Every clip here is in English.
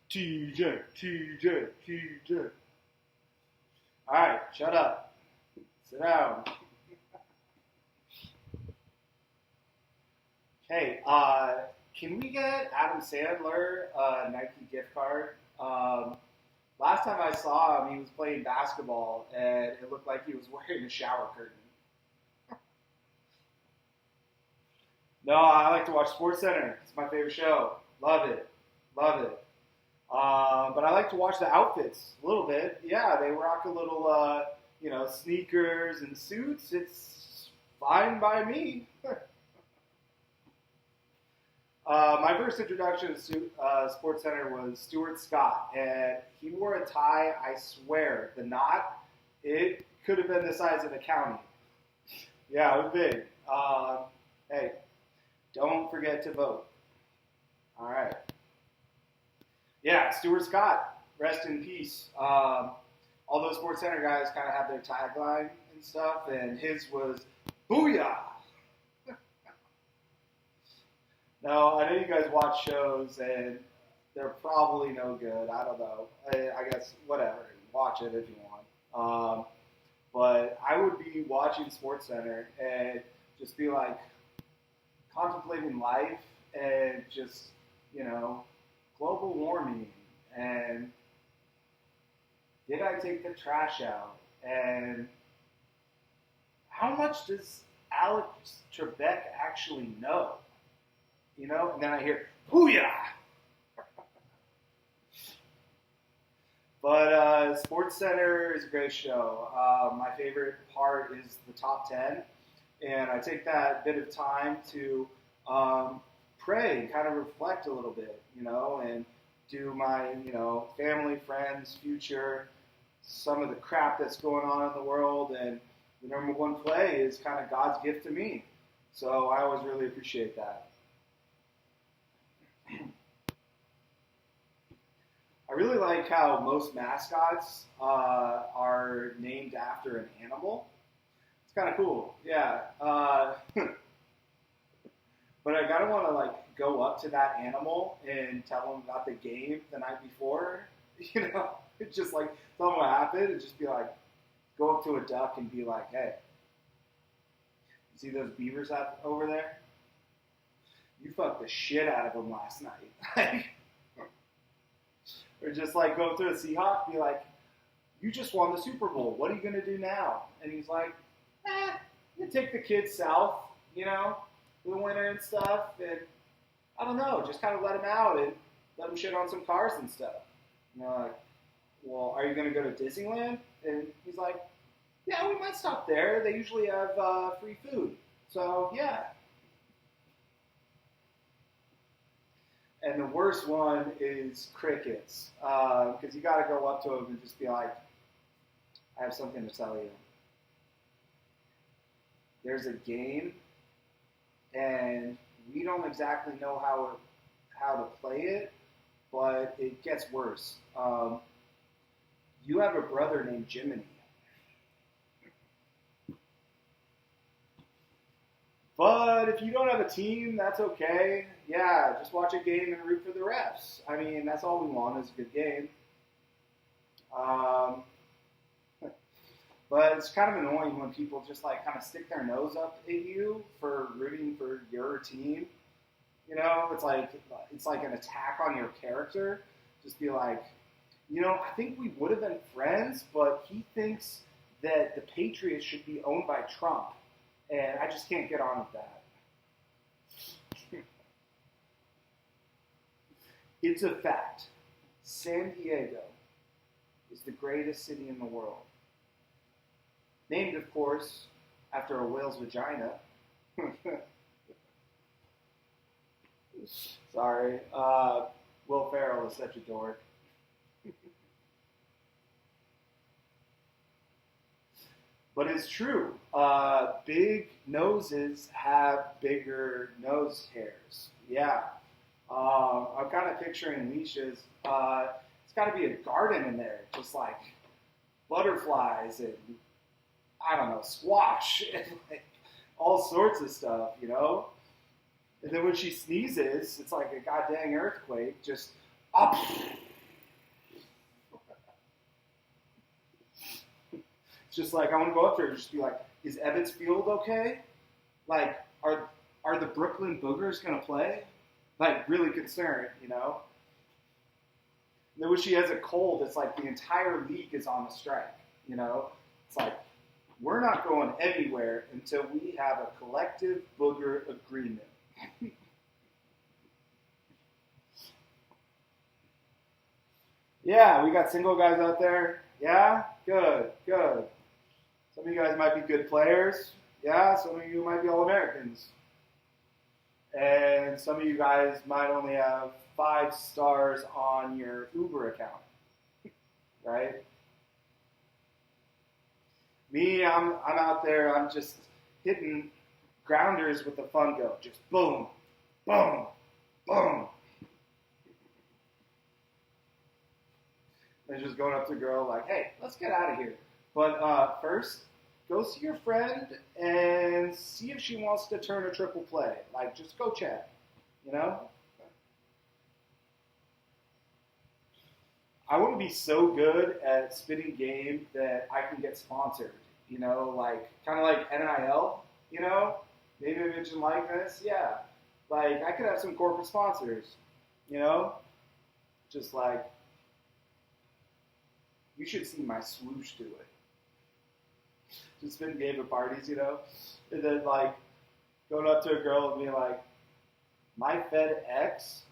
TJ, TJ, TJ. All right, shut up. Sit down. Hey, can we get Adam Sandler a Nike gift card? Last time I saw him, he was playing basketball, and it looked like he was wearing a shower curtain. No, I like to watch SportsCenter. It's my favorite show. Love it. Love it. But I like to watch the outfits a little bit. Yeah, they rock a little, sneakers and suits. It's fine by me. My first introduction to SportsCenter was Stuart Scott, and he wore a tie. I swear, the knot, it could have been the size of a county. Yeah, it was big. Hey, don't forget to vote. All right. Yeah, Stuart Scott, rest in peace. All those SportsCenter guys kind of have their tagline and stuff, and his was "Booyah!" No, I know you guys watch shows, and they're probably no good. I don't know. I guess whatever. Watch it if you want. But I would be watching SportsCenter and just be like contemplating life and just, global warming, and did I take the trash out, and how much does Alex Trebek actually know? And then I hear "Booyah!" But SportsCenter is a great show. My favorite part is the top 10, and I take that bit of time to pray and kind of reflect a little bit, and do my, family, friends, future, some of the crap that's going on in the world, and the number one play is kind of God's gift to me. So I always really appreciate that. I really like how most mascots are named after an animal. It's kind of cool, yeah. But I gotta want to go up to that animal and tell them about the game the night before. It's just tell them what happened, and just be like, go up to a duck and be like, hey, you see those beavers out over there? You fucked the shit out of them last night. Or just go up to a Seahawk and be like, you just won the Super Bowl. What are you gonna do now? And he's like, you take the kids south, for the winter and stuff, and I don't know, just kind of let him out and let him shit on some cars and stuff. Well, are you going to go to Disneyland? And he's like, yeah, we might stop there. They usually have free food. So, yeah. And the worst one is crickets, because you got to go up to them and just be like, I have something to tell you. There's a game, and we don't exactly know how to play it, but it gets worse. You have a brother named Jiminy. But if you don't have a team, that's okay. Yeah, just watch a game and root for the refs. I mean, that's all we want is a good game. But it's kind of annoying when people just kind of stick their nose up at you for rooting for your team. It's like an attack on your character. Just be like, I think we would have been friends, but he thinks that the Patriots should be owned by Trump, and I just can't get on with that. It's a fact. San Diego is the greatest city in the world. Named, of course, after a whale's vagina. Sorry. Will Ferrell is such a dork. But it's true. Big noses have bigger nose hairs. Yeah. I'm kind of picturing Leisha's. It's got to be a garden in there, just like butterflies and, I don't know, squash and all sorts of stuff, And then when she sneezes, it's like a goddamn earthquake, just up. just like I want to go up there and just be like, is Ebbets Field okay? Like, are the Brooklyn Boogers gonna play? Like, really concerned, you know. And then when she has a cold, it's like the entire league is on a strike, you know. It's like we're not going anywhere until we have a collective booger agreement. Yeah, we got single guys out there. Yeah, good, good. Some of you guys might be good players. Yeah, some of you might be All Americans. And some of you guys might only have 5 stars on your Uber account, right? Me, I'm out there. I'm just hitting grounders with the fun go, just boom, boom, boom. And just going up to a girl like, hey, let's get out of here. But first, go see your friend and see if she wants to turn a triple play. Like, just go chat, you know? I want to be so good at spinning game that I can get sponsored, you know, like, kind of like NIL, you know? Name, image, and likeness, yeah. Like, I could have some corporate sponsors, you know? Just like, you should see my swoosh do it. Just spin game at parties, you know? And then, like, going up to a girl and being like, my FedEx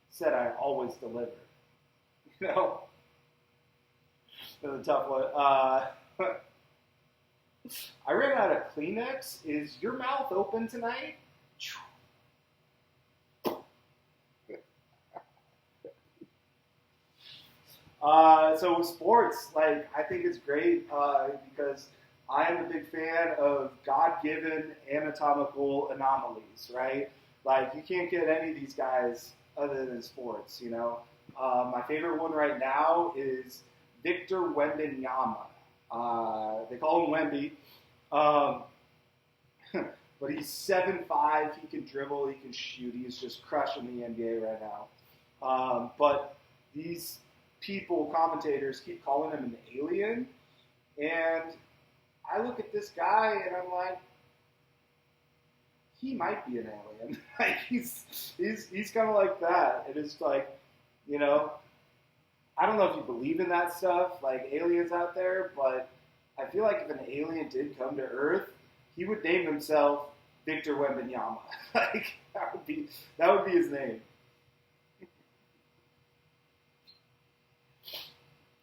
said I always deliver. You know? That's a tough one. I ran out of Kleenex. Is your mouth open tonight? So with sports, like, I think it's great because I am a big fan of God-given anatomical anomalies, right? Like, you can't get any of these guys other than sports, you know? My favorite one right now is Victor Wembanyama. They call him Wemby. But he's 7'5", he can dribble, he can shoot. He's just crushing the NBA right now. But these people, commentators, keep calling him an alien. And I look at this guy and I'm like, he might be an alien. Like, he's kind of like that. And it's like, you know, I don't know if you believe in that stuff, like aliens out there, but I feel like if an alien did come to Earth, he would name himself Victor Wembanyama. Like, that would be his name.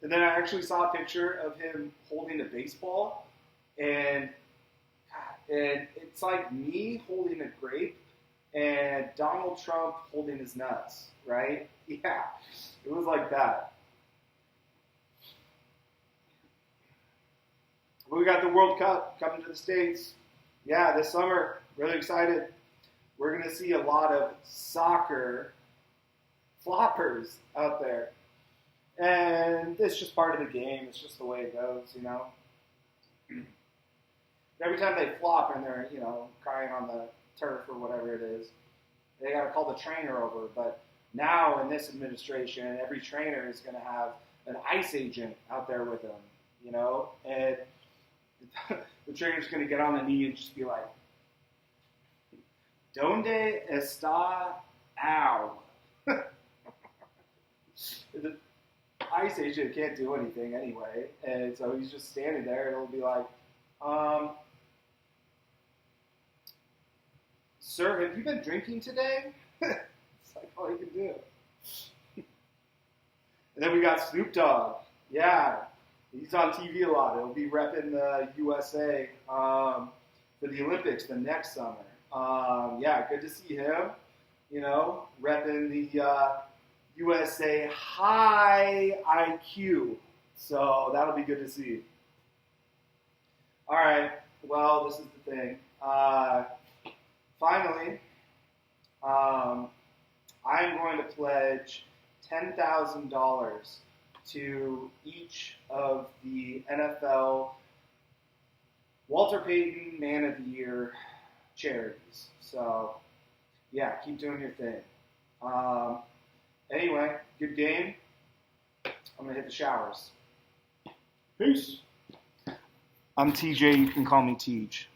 And then I actually saw a picture of him holding a baseball, and it's like me holding a grape and Donald Trump holding his nuts, right? Yeah, it was like that. But we got the World Cup coming to the States. Yeah, this summer, really excited. We're going to see a lot of soccer floppers out there. And it's just part of the game. It's just the way it goes, you know. Every time they flop and they're, you know, crying on the turf or whatever it is, they got to call the trainer over. But now in this administration, every trainer is going to have an ICE agent out there with them, you know. And the trainer's going to get on the knee and just be like, "Donde está Al?" The ICE agent can't do anything anyway, and so he's just standing there, and it'll be like, "Sir, have you been drinking today?" It's like all he can do. And then we got Snoop Dogg. Yeah, he's on TV a lot. He'll be repping the USA for the Olympics the next summer. Yeah, good to see him. You know, repping the USA high IQ. So that'll be good to see. All right. Well, this is the thing. Finally, I'm going to pledge $10,000 to each of the NFL Walter Payton Man of the Year charities. So, yeah, keep doing your thing. Anyway, good game. I'm going to hit the showers. Peace. I'm TJ. You can call me Tej.